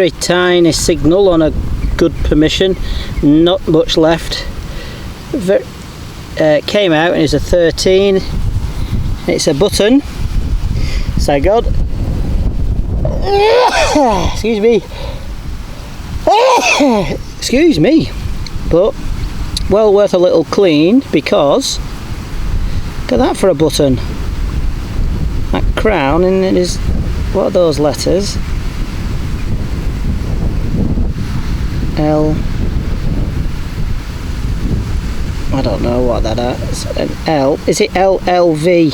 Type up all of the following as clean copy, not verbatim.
Very tiny signal on a good permission, not much left. Came out and it's a 13. It's a button. So God. Excuse me. Excuse me. But well worth a little clean, because look at that for a button. That crown, and it is, what are those letters? L. I don't know what that is. An L. Is it LLV?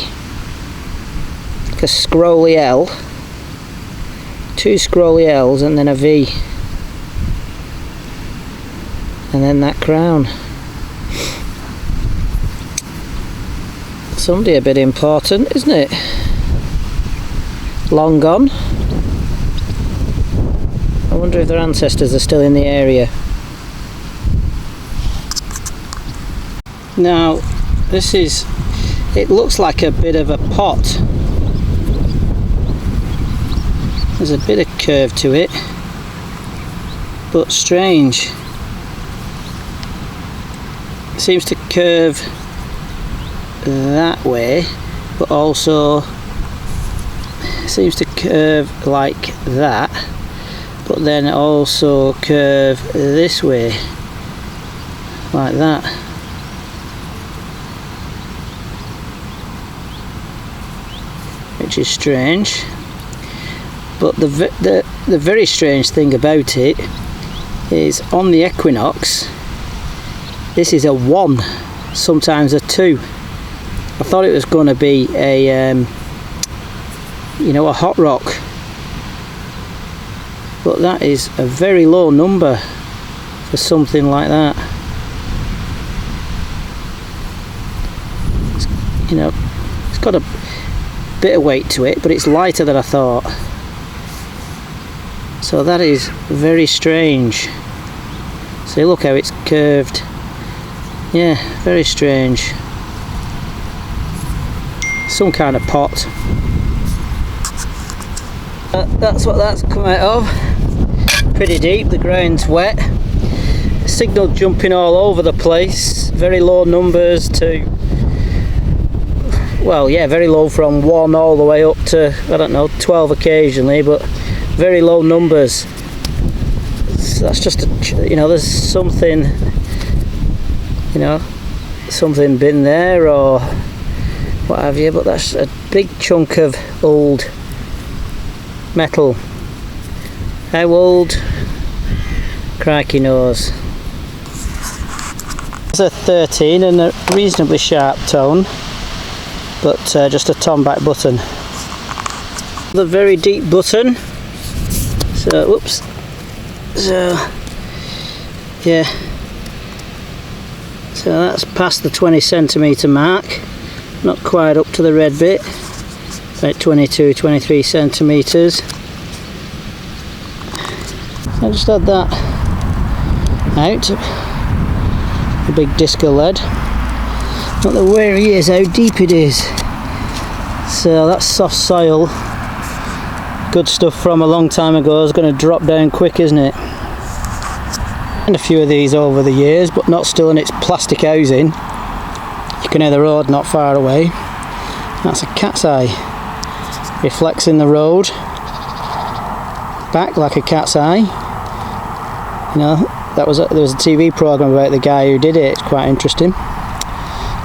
Like a scrolly L. Two scrolly L's and then a V. And then that crown. Somebody a bit important, isn't it? Long gone. I wonder if their ancestors are still in the area. Now, this is, it looks like a bit of a pot. There's a bit of curve to it, but strange. It seems to curve that way, but also seems to curve like that, but then also curve this way, like that. Which is strange. But the very strange thing about it is on the Equinox, this is a 1, sometimes a 2. I thought it was going to be a, you know, a hot rock, but that is a very low number for something like that. It's, you know, it's got a bit of weight to it, but it's lighter than I thought. So that is very strange. See, look how it's curved. Yeah, very strange. Some kind of pot. That's what that's come out of. Pretty deep, the ground's wet. Signal jumping all over the place. Very low numbers to, well, yeah, very low from 1 all the way up to, I don't know, 12 occasionally, but very low numbers. So that's just a, you know, there's something, you know, something been there or what have you, but that's a big chunk of old metal. How old? Crikey knows. It's a 13 and a reasonably sharp tone, but just a tomback button. The very deep button. So, whoops. So, yeah. So that's past the 20cm mark. Not quite up to the red bit. About 22-23 centimetres. So I just had that out. A big disc of lead. Not the where he is, how deep it is. So that's soft soil. Good stuff from a long time ago. It's going to drop down quick, isn't it? And a few of these over the years, but not still in its plastic housing. You can hear the road not far away. That's a cat's eye. Reflects in the road. Back like a cat's eye. You know, there was a TV programme about the guy who did it. It's quite interesting.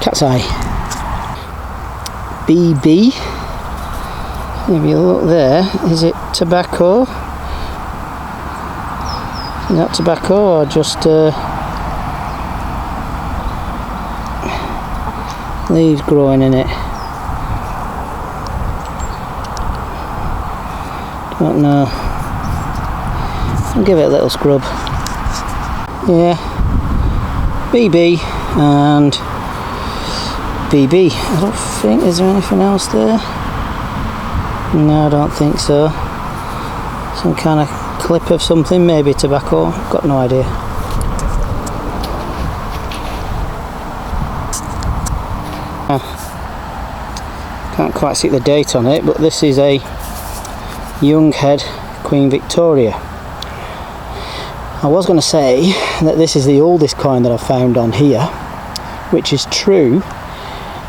Cat's eye. BB. If you look there, is it tobacco? Is that tobacco or just leaves growing in it? Don't know. I'll give it a little scrub. Yeah. BB and BB. I don't think, is there anything else there? No, I don't think so. Some kind of clip of something, maybe tobacco, got no idea. Can't quite see the date on it, but this is a young head Queen Victoria. I was going to say that this is the oldest coin that I've found on here, which is true,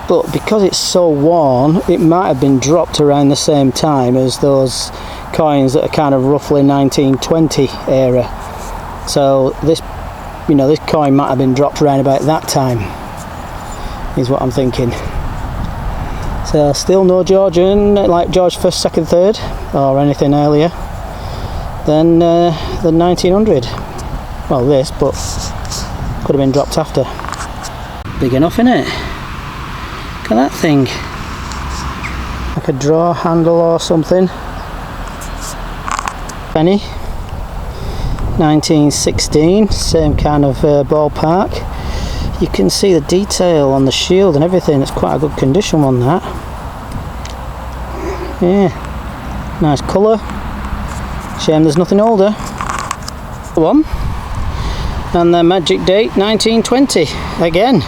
but because it's so worn, it might have been dropped around the same time as those coins that are kind of roughly 1920 era. So this, you know, this coin might have been dropped around about that time, is what I'm thinking. So still no Georgian, like George 1st, 2nd, 3rd, or anything earlier than 1900. Well, this, but could have been dropped after. Big enough, innit? Look at that thing. Like a draw handle or something. Penny. 1916, same kind of ballpark. You can see the detail on the shield and everything. It's quite a good condition one, that. Yeah, nice colour. Shame there's nothing older. One, and the magic date 1920 again.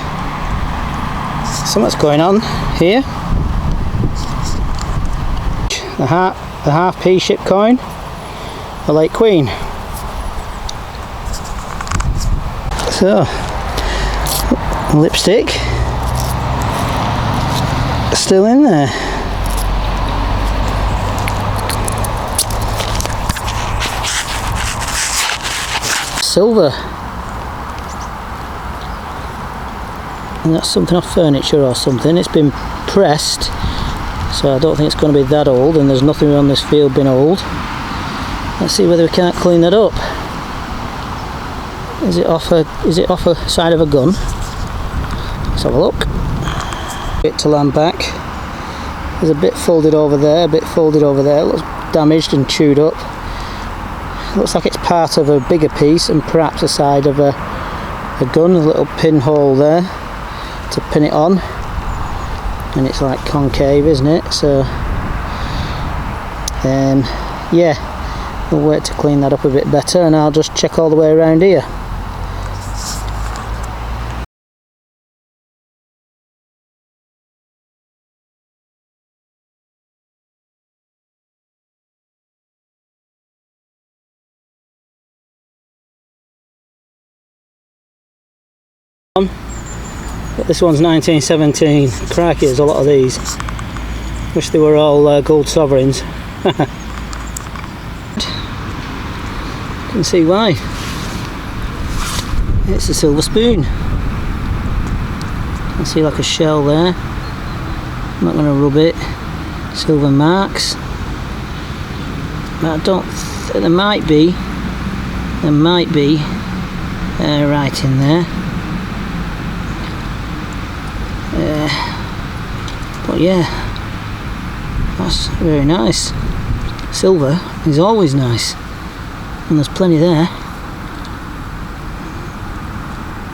So what's going on here? The half P ship coin, the late Queen. So lipstick still in there. Silver. And that's something off furniture or something. It's been pressed, so I don't think it's going to be that old, and there's nothing on this field been old. Let's see whether we can't clean that up. Is it off a side of a gun? Let's have a look. Bit to land back. There's a bit folded over there, a bit folded over there. It looks damaged and chewed up. It looks like it's part of a bigger piece and perhaps a side of a gun. A little pinhole there to pin it on, and it's like concave, isn't it? So yeah, we'll wait to clean that up a bit better, and I'll just check all the way around here. But this one's 1917. Crikey, there's a lot of these. Wish they were all gold sovereigns. Can see why. It's a silver spoon. I see like a shell there. I'm not going to rub it. Silver marks. But I don't. There might be writing there. But yeah, that's very nice. Silver is always nice, and there's plenty there.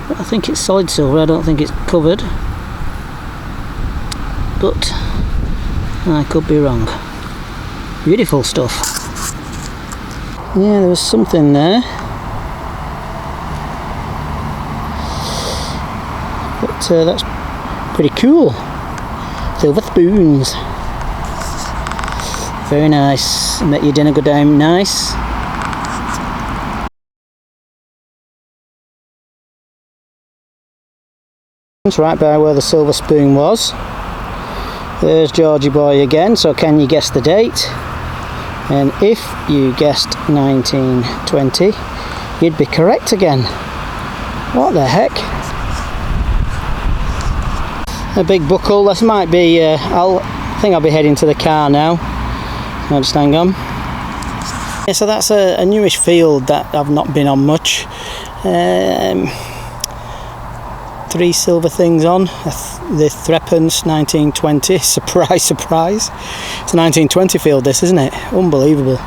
But I think it's solid silver. I don't think it's covered, but I could be wrong. Beautiful stuff. Yeah, there was something there, but that's pretty cool. Silver spoons. Very nice. Make your dinner go down nice. It's right by where the silver spoon was. There's Georgie boy again. So can you guess the date? And if you guessed 1920, you'd be correct again. What the heck? A big buckle. This might be I think I'll be heading to the car now. I'll just hang on. Yeah, so that's a newish field that I've not been on much. 3 silver things on. The Threepence 1920. Surprise, surprise. It's a 1920 field, this, isn't it? Unbelievable.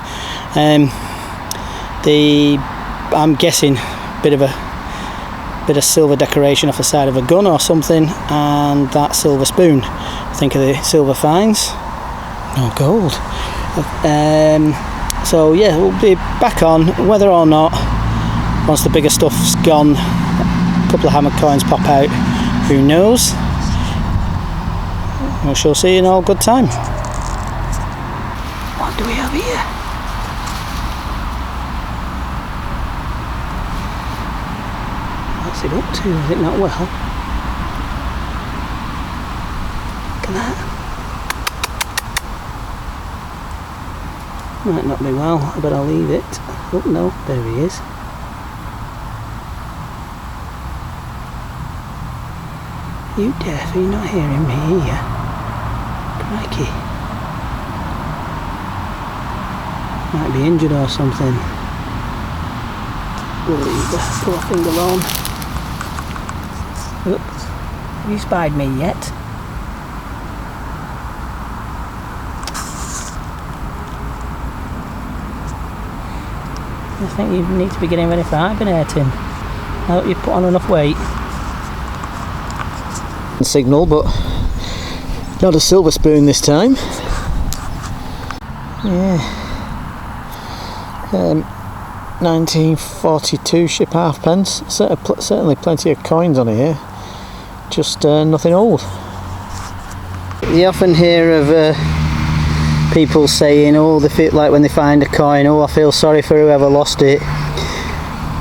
I'm guessing bit of silver decoration off the side of a gun or something, and that silver spoon. Think of the silver fines. No gold. So yeah, we'll be back on whether or not, once the bigger stuff's gone, a couple of hammer coins pop out. Who knows? We shall see in all good time. What do we have here? What's it up to? Is it not well? Look at that. Might not be well, but I'll leave it. Oh no, there he is. You deaf? Are you not hearing me, are you? Crikey. Might be injured or something. We'll leave the poor thing alone. Oops. Have you spied me yet? I think you need to be getting ready for hibernating. I hope you put on enough weight. Signal, but not a silver spoon this time. Yeah. 1942 ship halfpence. Certainly plenty of coins on here. Just nothing old. You often hear of people saying, oh, they feel like when they find a coin, oh, I feel sorry for whoever lost it.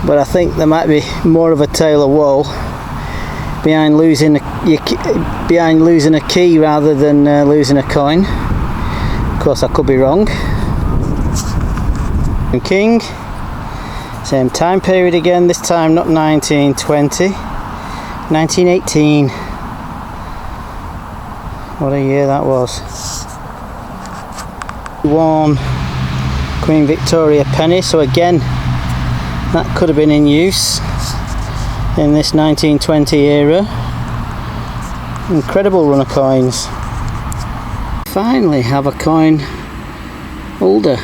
But I think there might be more of a tale of woe behind losing a key rather than losing a coin. Of course, I could be wrong. And King, same time period again. This time not 1920, 1918. What a year that was. One Queen Victoria penny, so again that could have been in use in this 1920 era. Incredible run of coins. Finally have a coin older.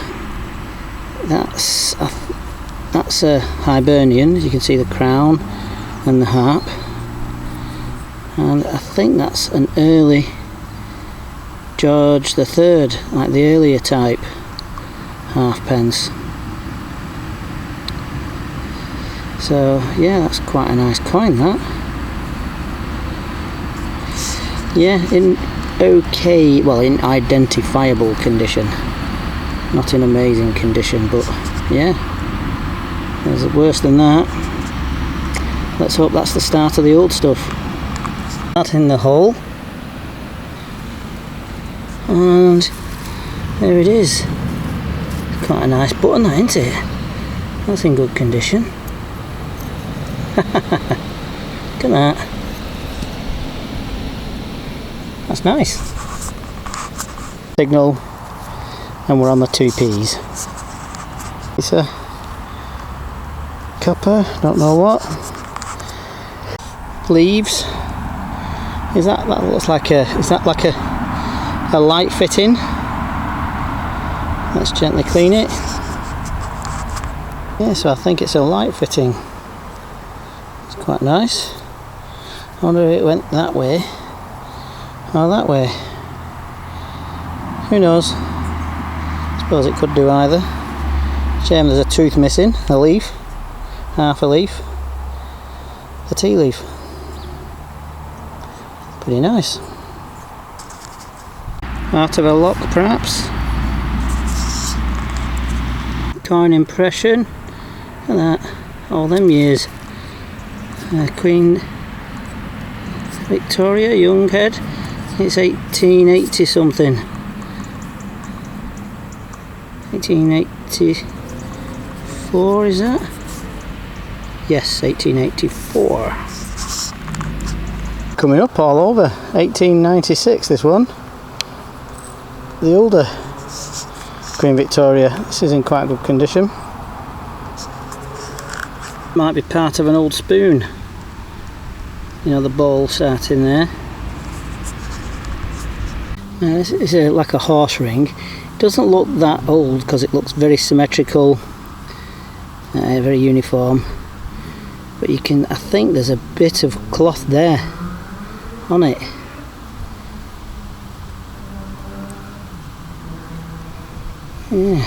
That's a Hibernian. As you can see, the crown and the harp, and I think that's an early George III, like the earlier type halfpence. So yeah, that's quite a nice coin, that. Yeah, in okay, well, in identifiable condition, not in amazing condition, but yeah, there's worse than that. Let's hope that's the start of the old stuff. That in the hole. And there it is. Quite a nice button, that, isn't it? That's in good condition. Look at that. That's nice. Signal, and we're on the 2p's. It's a copper, don't know what. Leaves. That looks like a, is that like a light fitting? Let's gently clean it. Yeah, so I think it's a light fitting. It's quite nice. I wonder if it went that way or that way. Who knows? I suppose it could do either. Shame there's a tooth missing, a leaf, half a leaf, a tea leaf. Pretty nice. Part of a lock, perhaps. Coin impression. Look at that. All them years. Queen Victoria, young head. It's 1880 something. 1884, is that? Yes, 1884. Coming up all over. 1896, this one. The older Queen Victoria. This is in quite good condition. Might be part of an old spoon. You know, the ball starting there. Now, this is like a horse ring. It doesn't look that old because it looks very symmetrical, very uniform. But you can, I think there's a bit of cloth there on it. Yeah,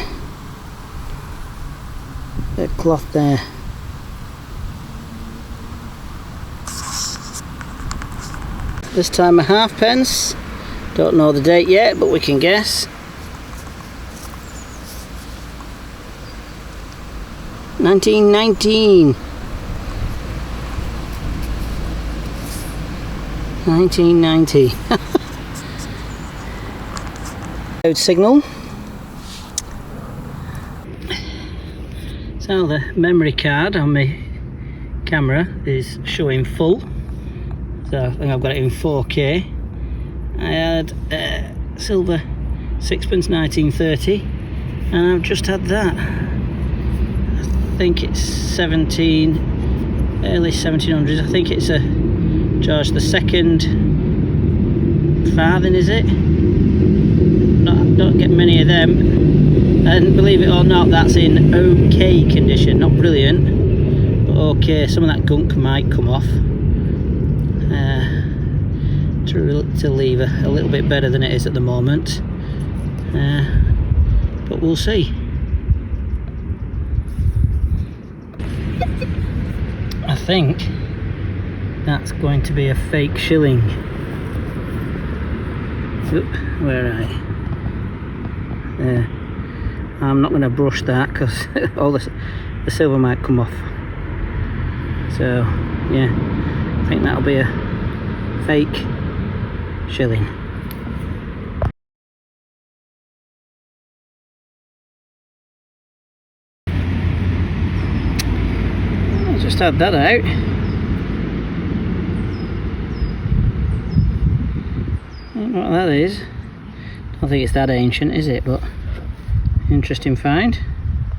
bit of cloth there. This time a halfpence. Don't know the date yet, but we can guess. 1919. 1990. Code signal. So the memory card on my camera is showing full. So I think I've got it in 4K. I had silver sixpence 1930, and I've just had that. I think it's early 1700s. I think it's a George II farthing, is it? Don't get many of them, and believe it or not, that's in okay condition, not brilliant, but okay. Some of that gunk might come off to leave a little bit better than it is at the moment, but we'll see. I think that's going to be a fake shilling. Oop, where are I? There. I'm not going to brush that because all the silver might come off. So yeah, I think that'll be a fake shilling. I just had that out. I don't know what that is. I don't think it's that ancient, is it? But interesting find.